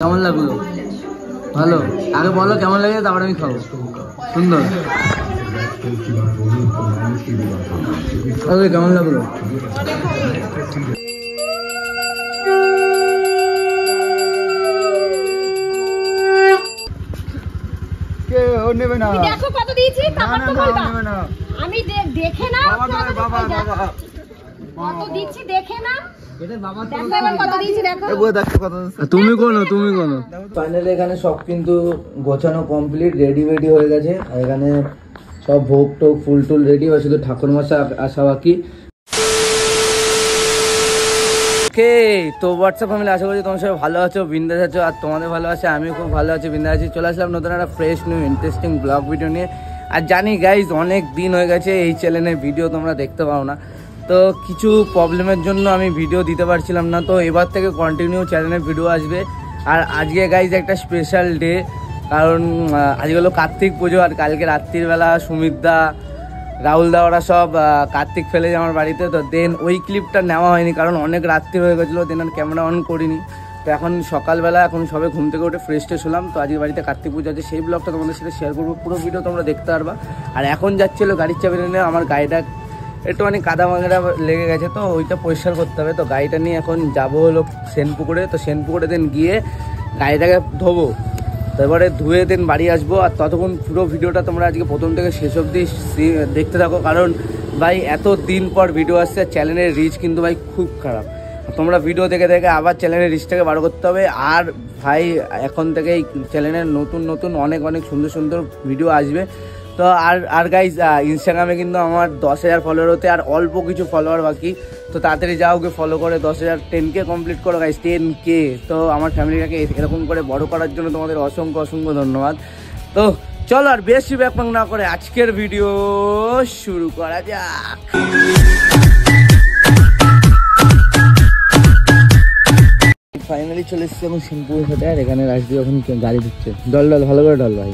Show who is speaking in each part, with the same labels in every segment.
Speaker 1: কেমন লাগলো? ভালো। আগে বলো কেমন লাগে, তারপরে আমি খাবো। সুন্দর। কেমন লাগলো?
Speaker 2: দেখো কত দিয়েছি, তারপর তো বলবা। আমি দেখে না কত দিচ্ছি, দেখে না
Speaker 1: তুমি কোনো ফাইনালি এখানে সব কিন্তু গোছানো কমপ্লিট, রেডি হয়ে গেছে। আর এখানে সব ভোগ টোগ ফুল টুল রেডি হয়, শুধু ঠাকুর মশাই আসা বাকি। তো হোয়াটসঅ্যাপ ফ্যামিলি, আশা করি তোমার সবাই ভালো আছো, বিন্দাস আছো, আর তোমাদের ভালো আছে। আমিও খুব ভালো আছি, বিন্দাস আছি। চলে আসলাম নতুন একটা fresh new interesting blog video নিয়ে। আর জানি গাইজ অনেক দিন হয়ে গেছে এই চ্যানেলে ভিডিও তোমরা দেখতে পাও না, তো কিছু প্রবলেমের জন্য আমি ভিডিও দিতে পারছিলাম না। তো এবার থেকে কন্টিনিউ চ্যানেলে ভিডিও আসবে। আর আজকে গাইজ একটা স্পেশাল ডে, কারণ আজকে হলো কার্তিক পুজো। আর কালকে রাত্রিবেলা সুমিতদা, রাহুলদা ওরা সব কার্তিক ফেলেছে আমার বাড়িতে। তো দেন ওই ক্লিপটা নেওয়া হয়নি, কারণ অনেক রাত্রি হয়ে গেছিলো। দেন আর ক্যামেরা অন করিনি। তো এখন সকালবেলা এখন সবে ঘুম থেকে উঠে ফ্রেশ হলাম। তো আজকে বাড়িতে কার্তিক পুজো আছে, সেই ব্লগটা তোমাদের সাথে শেয়ার করবো। পুরো ভিডিও তোমরা দেখতে পারবা। আর এখন যাচ্ছিলো গাড়ির চাবি নিয়ে, আমার গাড়িটা একটুখানি কাদা মাগেরা লেগে গেছে, তো ওইটা পরিষ্কার করতে হবে। তো গাড়িটা নিয়ে এখন যাবো হলো সেনপুকুরে। তো সেনপুকুরে দেন গিয়ে গাড়িটাকে ধোবো, তারপরে ধুয়ে দেন বাড়ি আসবো। আর ততক্ষণ পুরো ভিডিওটা তোমরা আজকে প্রথম থেকে শেষ অবধি দেখতে থাকো, কারণ ভাই এত দিন পর ভিডিও আসছে। চ্যানেলের রিচ কিন্তু ভাই খুব খারাপ। তোমরা ভিডিও দেখে আবার চ্যানেলের রিচটাকে বাড়ো করতে হবে। আর ভাই এখন থেকে এই চ্যানেলের নতুন অনেক সুন্দর ভিডিও আসবে। তো আর গাইজ ইনস্টাগ্রামে কিন্তু আমার 10,000 ফলোয়ার হতে আর অল্প কিছু ফলোয়ার বাকি। তো তাড়াতাড়ি যাও, ওকে ফলো করে 10,000 10K কমপ্লিট করো গাইজ, 10K। তো আমার ফ্যামিলিটাকে এরকম করে বড় করার জন্য তোমাদের অসংখ্য ধন্যবাদ। তো চলো আর বেশি ব্যাপার না করে আজকের ভিডিও শুরু করা যাক। ফাইনালি চলে এসেছি এখন সিম্পুল সাথে। আর এখানে রাজদীপ এখন গাড়ি ঢুকছে। ডল ভালো করে ডল ভাই,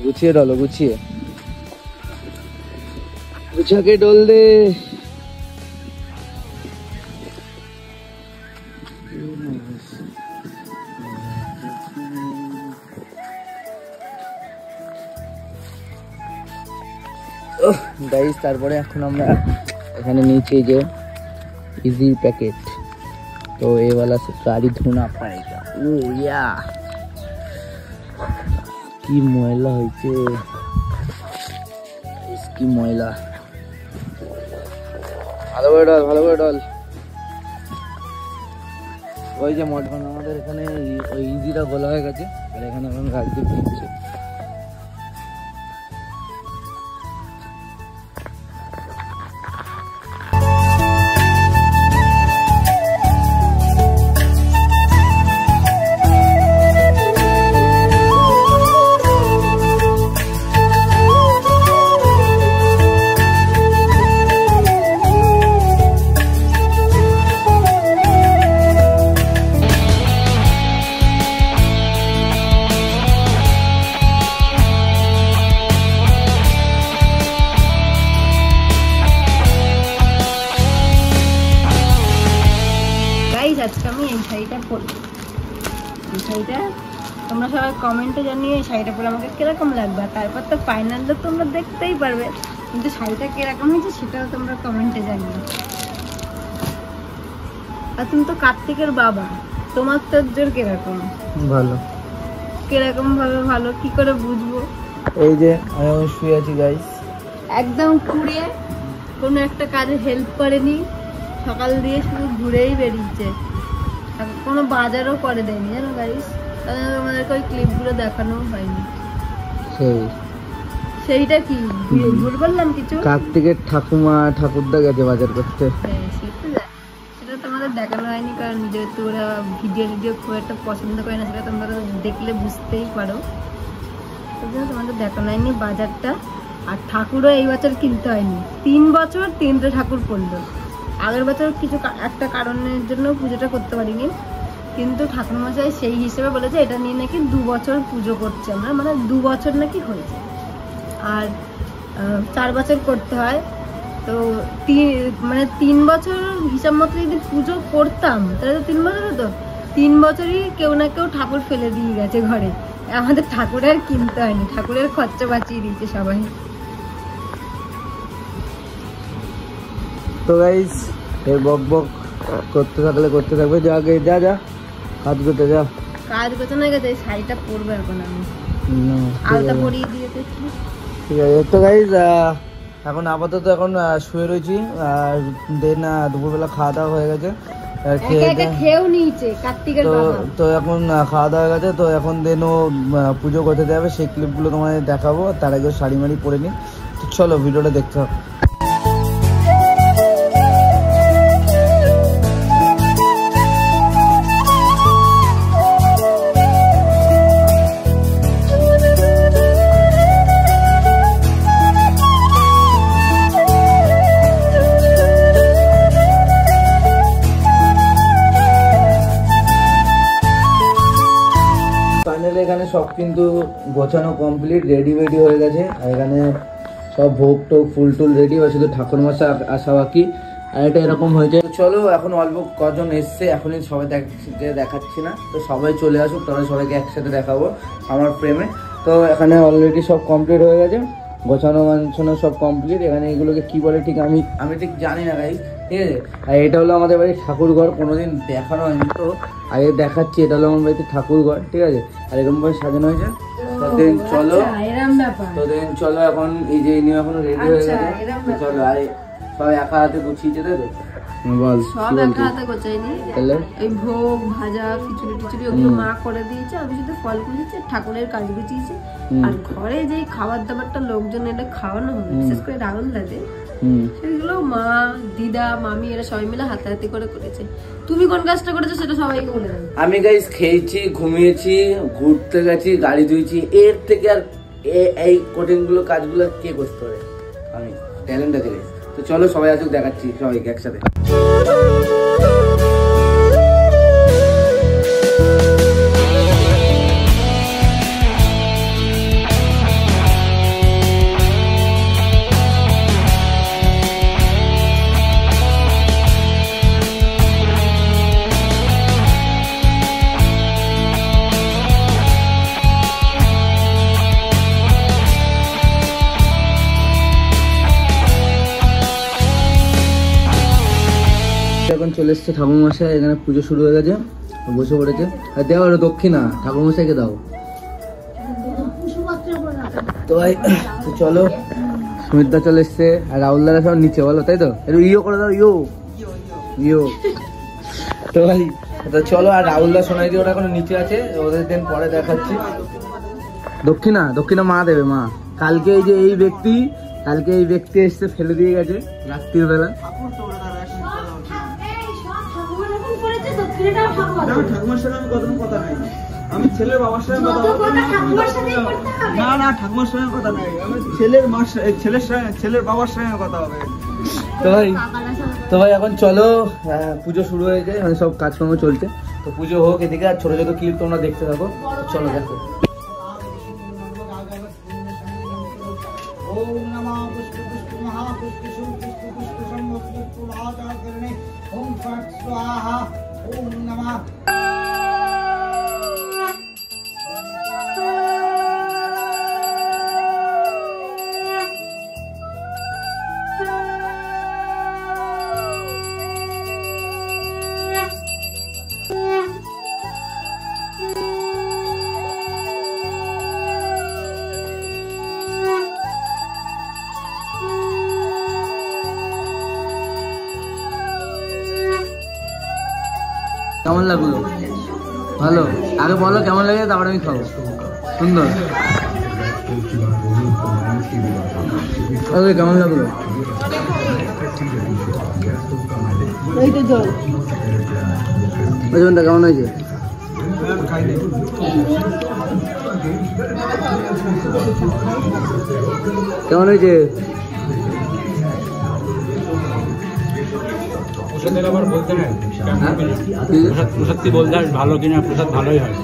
Speaker 1: গুছিয়ে ডলো, গুছাকে ডল দে। গাইস তারপরে এখন আমরা এখানে নিচে যে ইজি প্যাকেট, তো এ वाला से गाड़ी धोना पड़ेगा। ও ইয়া কি ময়লা হয়েছে, কি ময়লা। ভালো করে ডল। ওই যে মটন আমাদের এখানে ওই ইজিটা বলা হয়ে গেছে, আর এখানে এখন রাজদীপ দিচ্ছে।
Speaker 2: আজকে আমি এই শাড়িটা পরবো। এই শাড়িটা তোমরা সবাই কমেন্টে জানিয়ে এই শাড়িটা পরে আমাকে কিরকম লাগবে। তারপর তো ফাইনাল তো তোমরা দেখতেই পারবে, কিন্তু শাড়িটা কিরকম হয়েছে সেটাও তোমরা কমেন্টে জানিয়ে। আর তুমি তো কার্তিকের বাবা, তোমার তো জোর কিরকম
Speaker 1: ভালো,
Speaker 2: কিরকম ভাবে ভালো কি করে বুঝবো?
Speaker 1: এই যে আমি শুয়ে আছি গাইস,
Speaker 2: একদম পুড়িয়ে কোনো একটা কাজে হেল্প করেনি, সকাল দিয়ে শুধু ঘুরেই বেরিয়েছে, কোনো বাজারও করে দেয়নি জানো গাইস। তাহলে আমাদেরকে ওই ক্লিপগুলো দেখানো হয়নি। সেইটা কি ভুল বললাম কিছু?
Speaker 1: কার্তিকের ঠাকুরদা গেছে বাজার করতে,
Speaker 2: সেটা তোমাদের দেখানো হয়নি, কারণ যেহেতু ওরা ভিডিও খুব একটা পছন্দ করে না, সেটা তোমরা দেখলে বুঝতেই পারো। তোমাদের দেখানো হয়নি বাজারটা। আর ঠাকুরও এই বছর কিনতে হয়নি, 3 বছর 3টে ঠাকুর পড়লো। আগের বছর কিছু একটা কারণের জন্য পুজোটা করতে পারিনি, কিন্তু ঠাকুরমশাই সেই হিসেবে বলেছে এটা নিয়ে নাকি 2 বছর পুজো করছে আমরা, মানে 2 বছর নাকি হয়েছে। আর 4 বছর করতে হয়। তো 3 বছর হিসাব মতো যদি পুজো করতাম তাহলে তো 3 বছর হতো। 3 বছরই কেউ না কেউ ঠাকুর ফেলে দিয়ে গেছে ঘরে, আমাদের ঠাকুর আর কিনতে হয়নি, ঠাকুরের খরচা বাঁচিয়ে দিয়েছে সবাই।
Speaker 1: তো গাইস এই বক বক করতে থাকলে করতে থাকবে। যা আগে যা যা কাজ করতে যা,
Speaker 2: কাজ করতে না গেছে শাড়িটা পরবো এখন আমি, আলতা পরিয়ে দিয়েছে।
Speaker 1: ঠিক আছে। তো গাইস এখন আপাতত এখন শুয়ে রয়েছি, আর দেন দুপুরবেলা খাওয়া দাওয়া হয়ে গেছে,
Speaker 2: খেয়েও নিয়েছে কার্তিকের বাবা।
Speaker 1: তো এখন খাওয়া দাওয়া হয়ে গেছে, তো এখন দেনও পুজো করতে যাবে, সেই ক্লিপগুলো তোমাদের দেখাবো। তার আগে শাড়ি মাড়ি পরে নিই। তো চলো ভিডিওটা দেখতে হবে। এখানে সব কিন্তু গোছানো কমপ্লিট, রেডি হয়ে গেছে। আর এখানে সব ভোগ টোগ ফুল টুল রেডি হয়ে, শুধু ঠাকুর মশাই আসা বাকি। আর এটা এরকম হয়েছে। চলো এখন অল্প কজন এসছে, এখনই সবাই দেখাচ্ছি না, তো সবাই চলে আসুক, তাহলে সবাইকে একসাথে দেখাবো আমার ফ্রেমে। তো এখানে অলরেডি সব কমপ্লিট হয়ে গেছে, গোছানো মানছানো সব কমপ্লিট। এখানে এগুলোকে কি বলে ঠিক আমি ঠিক জানি না গাইস, ঠিক আছে। আর এটা হলো আমাদের বাড়ির ঠাকুর ঘর, কোনোদিন দেখানো হয়নি, তো আগে দেখাচ্ছি। এটা হলো আমার বাড়িতে ঠাকুর ঘর, ঠিক আছে। আর এরকম ভাবে সাজানো হয়েছে। চলো এখন এই যে ইনি এখন রেডি হয়ে গেছে। চলো আর সব একা হাতে গুছিয়েছে, তাই তো? বল।
Speaker 2: সব একা হাতে গোছাইনি, এই ভোগ ভাজা খিচুড়ি টিচুড়ি ওগুলো মা করে দিয়েছে, আমি শুধু ফল গুছিয়েছি, ঠাকুরের কাজ গুছিয়েছি। আর ঘরে যে খাবার দাবারটা লোকজন এটা খাওয়ানো হবে, বিশেষ করে রাহুল দাদে, সেগুলো মা দিদা মামি এরা সবাই মিলে হাতাহাতি করে করেছে। তুমি কোন কাজটা করেছো সেটা সবাইকে বলে দেবে। আমি গাইস খেয়েছি, ঘুমিয়েছি, ঘুরতে গেছি, গাড়ি ধুয়েছি, এর থেকে আর এই কঠিন গুলো কাজগুলো কে করতে পারে? আমি ট্যালেন্ট আছে। তো চলো সবাই আসুক, দেখাচ্ছি সবাইকে একসাথে। এখন চলে এসছে ঠাকুর মশাই, এখানে পুজো শুরু হয়ে গেছে, বসে পড়েছে। আর দেওয়া দক্ষিণা ঠাকুর মশাইকে দাও। তো ভাই চলো, সুমিতদা চলে এসছে, আর রাহুলদারা সব নিচে, বলো তাই তো? একটু ইয়ো করে দাও, ইয়ো। তো ভাই তো চলো, আর রাহুলদা সোনাই দিয়ে ওরা এখন নিচে আছে, ওদের দিন পরে দেখাচ্ছি। দক্ষিণা মা দেবে, মা। কালকে এই ব্যক্তি এসছে, ফেলে দিয়ে গেছে রাত্রির বেলা।
Speaker 3: আমি ছেলের বাবার সঙ্গে না ঠাকুমার সঙ্গে কথা নাই, আমি ছেলের বাবার সঙ্গে কথা হবে।
Speaker 1: তো ভাই এখন চলো, পুজো শুরু হয়ে যায়, মানে সব কাজকর্ম চলছে। তো পুজো হোক এদিকে, আর ছোট ছোট ক্লিপ তোমরা দেখতে থাকো। চলো দেখো। কেমন লাগলো? ভালো? আগে বলো কেমন লাগে, তারপরে আমি খাবো। সুন্দর। কেমন লাগলো? কেমন হয়েছে? কেমন হয়েছে?
Speaker 3: প্রসাদের আবার বলতে নাই, প্রসাদ বলতে ভালো কিনা, প্রসাদ ভালোই হয়।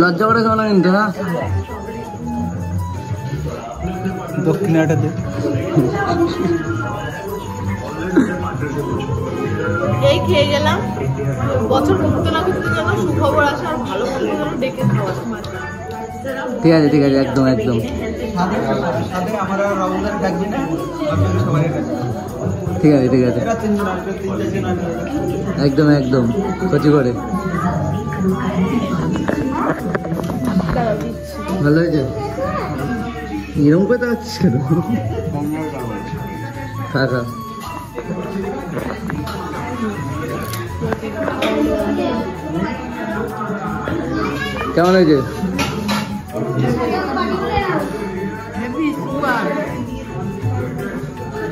Speaker 1: লজ্জা করে কেমন কিন্তু না,
Speaker 3: দক্ষিণাটাতে
Speaker 4: এই খেয়ে গেলাম, বছর ঘুরতে না ঘুরতে যেন সুখবর আসে আর ভালো ভালো যেন ডেকে খাওয়া।
Speaker 1: ঠিক আছে ঠিক আছে, একদম একদম। ঠিক আছে ঠিক আছে, একদম একদম কচি করে। ভালো হয়েছে? এরকম করে যাচ্ছিস কেন? খা খা। কেমন হয়েছে?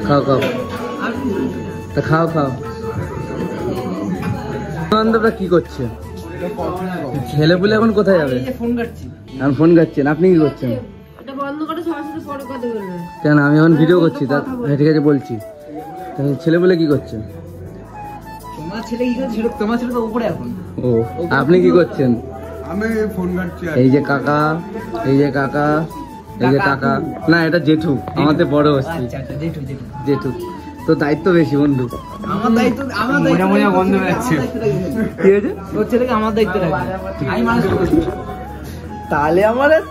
Speaker 1: খাও খাও, তা খাও খাও। বান্ধবরা কি করছে? ছেলে পুলে এখন কোথায় যাবে? আমি ফোন ঘাটছেন, আপনি কি করছেন? কেন আমি এখন ভিডিও করছি? তা ঠিক আছে বলছি। ছেলে পুলে কি করছে?
Speaker 5: তোমার ছেলে কি করছে? তোমার ছেলে তো উপরে এখন।
Speaker 1: ও, আপনি কি করছেন?
Speaker 5: আমি ফোন ঘাটছি।
Speaker 1: এই যে কাকা, এই যে কাকা, এই যে কাকা, না এটা জেঠু, আমাদের বড় হচ্ছে।
Speaker 5: জেঠু জেঠু
Speaker 1: জেঠু তো দায়িত্ব বেশি বন্ধু।
Speaker 5: আমার দায়িত্ব, আমার দায়িত্ব মনে বন্ধ হয়ে যাচ্ছে।
Speaker 1: কি হয়েছে?
Speaker 5: তোর ছেলেকে আমার দায়িত্ব রাখবে, আমি মানুষ করছি।
Speaker 1: তাহলে আমার আর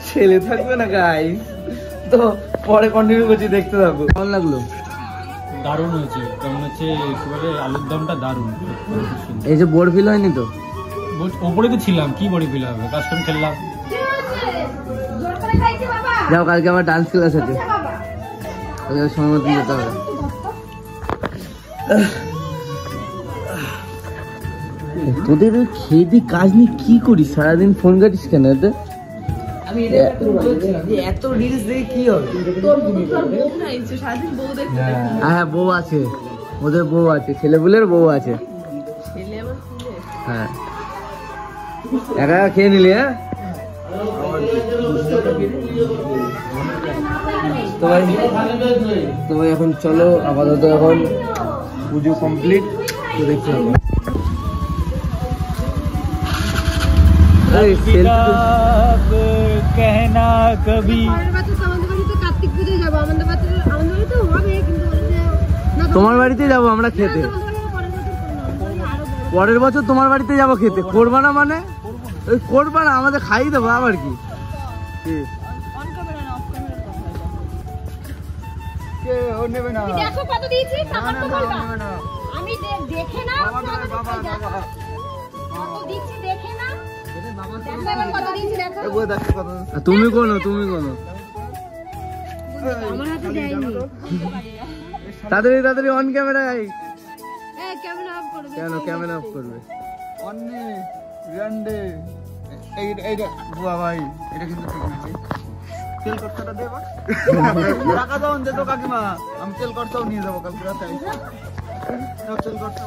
Speaker 1: ছেলে থাকবে না গাইস। তো পরে কন্টিনিউ করছি, দেখতে থাকো। কেমন লাগলো?
Speaker 3: দারুণ হয়েছে। কেমন হচ্ছে কি বলে, আলুর দমটা দারুণ।
Speaker 1: এই যে বোর ফিল হয়নি তো?
Speaker 3: ওপরে তো ছিলাম, কি বড়ি ফিল হবে, কাস্টম খেললাম।
Speaker 1: যাও, কালকে আমার ডান্স ক্লাস আছে, সময় মতন যেতে হবে। তোদের খেয়ে দিয়ে কাজ নিয়ে কি করিস? সারাদিন ফোন কাটিস কেন? এতে
Speaker 5: আমি বলছিলাম যে এত রিলস দেখে কি হবে?
Speaker 1: হ্যাঁ বউ আছে, ওদের বউ আছে, ছেলেপুলের বউ আছে। হ্যাঁ একা খেয়ে নিলি? হ্যাঁ তো ভাই এখন চলো, আপাতত এখন পুজো কমপ্লিট তো দেখছি।
Speaker 3: कहना कभी
Speaker 1: তোমার বাড়িতে যাবো আমরা খেতে, পরের বছর তোমার বাড়িতে যাবো খেতে। করবা না মানে? ওই করবা না, আমাদের খাইয়ে দেবো আবার কি?
Speaker 2: দেখো কত দিয়েছি, তারপর তো বলবা। আমি দেখে না কত দিচ্ছি, দেখে না কত দিয়েছি দেখো।
Speaker 1: তুমি কোনো তুমি কোনো
Speaker 2: আমার হাতে দেয়নি।
Speaker 1: তাড়াতাড়ি তাড়াতাড়ি অন ক্যামেরা।
Speaker 2: ক্যামেরা অফ করবে।
Speaker 1: কেন ক্যামেরা অফ করবে?
Speaker 5: অন্নে রিয়ান্ডে এইটা বুয়া ভাই, এটা কিন্তু ঠিক না ভাই। তেল খরচাটা দে বা টাকা দাও দে তো কাকিমা, আমি তেল খরচাও নিয়ে যাবো কালকে রাতে। তেল খরচা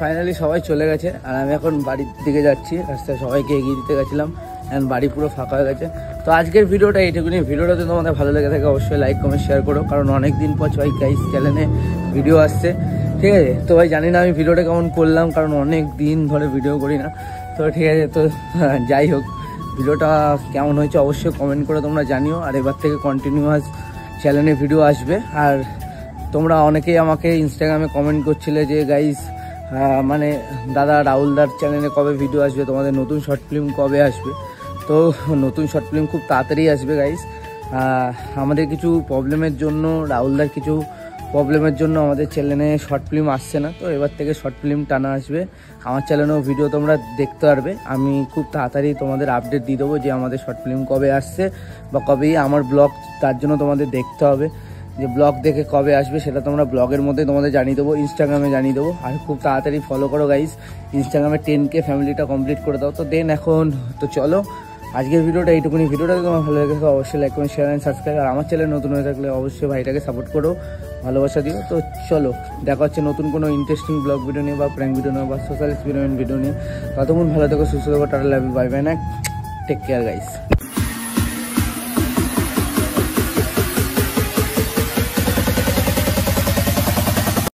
Speaker 1: ফাইনালি সবাই চলে গেছে আর আমি এখন বাড়ির দিকে যাচ্ছি। রাস্তায় সবাইকে এগিয়ে দিতে গেছিলাম, এখন বাড়ি পুরো ফাঁকা হয়ে গেছে। তো আজকের ভিডিওটা এইটুকুনি। ভিডিওটা যদি তোমাদের ভালো লেগে থাকে অবশ্যই লাইক কমেন্ট শেয়ার করো, কারণ অনেক দিন পর ভাই গাইস চ্যানেলে ভিডিও আসছে, ঠিক আছে? তো ভাই জানি না আমি ভিডিওটা কেমন করলাম, কারণ অনেক দিন ধরে ভিডিও করি না। তো ঠিক আছে, তো যাই হোক, ভিডিওটা কেমন হয়েছে অবশ্যই কমেন্ট করে তোমরা জানিও। আর এবার থেকে কন্টিনিউয়াস চ্যানেলে ভিডিও আসবে। আর তোমরা অনেকেই আমাকে ইনস্টাগ্রামে কমেন্ট করছিলে যে গাইস মানে দাদা রাহুলদার চ্যানেলে কবে ভিডিও আসবে, তোমাদের নতুন শর্ট ফিল্ম কবে আসবে? তো নতুন শর্ট ফিল্ম খুব তাড়াতাড়ি আসবে গাইস। আমাদের কিছু প্রবলেমের জন্য, রাহুলদার কিছু প্রবলেমের জন্য আমাদের চ্যানেলে শর্ট ফিল্ম আসছে না। তো এবার থেকে শর্ট ফিল্ম টানা আসবে। আমার চ্যানেলেও ভিডিও তোমরা দেখতে পারবে। আমি খুব তাড়াতাড়ি তোমাদের আপডেট দিয়ে দেবো যে আমাদের শর্ট ফিল্ম কবে আসছে বা কবে আমার ব্লগ, তার জন্য তোমাদের দেখতে হবে যে ব্লগ দেখে কবে আসবে, সেটা তোমরা ব্লগের মধ্যে তোমাদের জানিয়ে দেবো, ইনস্টাগ্রামে জানিয়ে দেবো। আর খুব তাড়াতাড়ি ফলো করো গাইস, ইনস্টাগ্রামে 10K ফ্যামিলিটা কমপ্লিট করে দাও। তো দেন এখন তো চলো, আজকের ভিডিওটা এইটুকুনি। ভিডিওটা যদি তোমার ভালো লাগে অবশ্যই লাইক করুন, শেয়ার অ্যান্ড সাবস্ক্রাইব। আর আমার চ্যানেল নতুন হয়ে থাকলে অবশ্যই ভাইটাকে সাপোর্ট করো, ভালোবাসা দিও। তো চলো, দেখা হচ্ছে নতুন কোনো ইন্টারেস্টিং ব্লগ ভিডিও নিয়ে বা প্র্যাঙ্ক ভিডিও নিয়ে বা সোশ্যাল এক্সপেরিমেন্ট ভিডিও নিয়ে। ততক্ষণ ভালো থেকো, সুস্থ থেকো, tata, love you, bye bye, না টেক কেয়ার গাইস।